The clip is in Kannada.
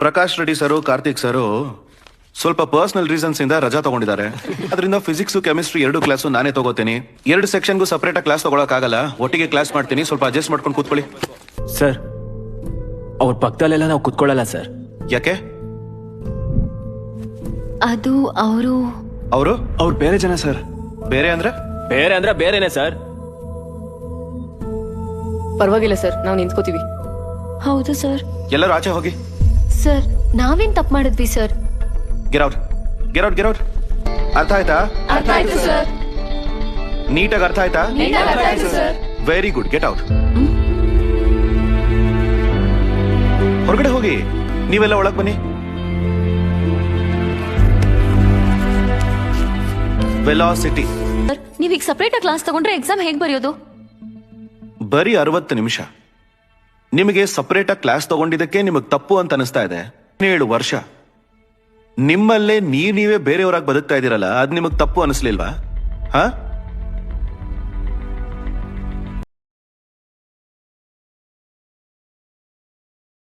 ಪ್ರಕಾಶ್ ರೆಡ್ಡಿ ಸರು ಕಾರ್ತಿಕ್ ಸರು ಸ್ವಲ್ಪ ಪರ್ಸನಲ್ ರೀಸನ್ಸ್ ಇಂದ ರಜಾ ತಗೊಂಡಿದ್ದಾರೆ. ಅದರಿಂದ ಫಿಸಿಕ್ಸ್ ಕೆಮಿಸ್ಟ್ರಿ 2 ಕ್ಲಾಸು ನಾನೇ ತಗೋತೀನಿ. 2 ಸೆಕ್ಷನ್ಗೂ ಸಪರೇಟ್ ಆಗಿ ಕ್ಲಾಸ್ ತಗೊಳಕ್ಕಾಗಲ್ಲ. ಒಟ್ಟಿಗೆ ಕ್ಲಾಸ್ ಮಾಡ್ತೀನಿ. ಸ್ವಲ್ಪ ಅಡ್ಜಸ್ಟ್ ಮಾಡ್ಕೊಂಡು ಕೂತ್ಕೊಳ್ಳಿ. ಸರ್ ಅವ್ರ ಪಕ್ಕದಲ್ಲೆಲ್ಲ ನಾವು ಕುತ್ಕೊಳ್ಳಲ್ಲ ಸರ್. ಯಾಕೆ? ಅದು ಅವರು ಅವ್ರು ಬೇರೆ ಜನ ಸರ್. ಬೇರೆ ಅಂದ್ರೆ ಬೇರೆನೆ ಸರ್. ಪರವಾಗಿಲ್ಲ ಸರ್, ನಾವು ನಿಂತ್ಕೋತೀವಿ. ಹೌದು ಸರ್. ಎಲ್ಲರೂ ಆಚೆ ಹೋಗಿ. ಸರ್ ನಾವೇನ್ ತಪ್ಪು ಮಾಡಿದ್ವಿ ಸರ್? Get out. ಅರ್ಥ ಆಯ್ತಾ? ಅರ್ಥ ಆಯ್ತು ಸರ್. ನೀಟಾಗಿ ಅರ್ಥ ಆಯ್ತಾ? ಅರ್ಥ ಆಯ್ತು sir. Very good. Get out. ಹೊರಗಡೆ ಹೋಗಿ. ನೀವೆಲ್ಲ ಒಳಗ್ ಬನ್ನಿ. ವೆಲಾಸಿಟಿ. ಸರ್ ನೀವೀಗ ಸಪರೇಟ್ ಆಗಿ ಕ್ಲಾಸ್ ತಗೊಂಡ್ರೆ ಎಕ್ಸಾಮ್ ಹೇಗ್ ಬರೆಯೋದು? ಬರೀ 60 ನಿಮಿಷ. ನಿಮಗೆ ಸಪರೇಟ್ ಆಗಿ ಕ್ಲಾಸ್ ತಗೊಂಡಿದ್ದಕ್ಕೆ ನಿಮಗೆ ತಪ್ಪು ಅಂತ ಅನಿಸ್ತಾ ಇದೆ. 7 ವರ್ಷ ನಿಮ್ಮಲ್ಲೇ ನೀವೇ ಬೇರೆಯವರಾಗಿ ಬದುಕ್ತಾ ಇದೀರಲ್ಲ, ಅದ್ ನಿಮಗ್ ತಪ್ಪು ಅನಿಸ್ಲಿಲ್ವಾ? ಹಾ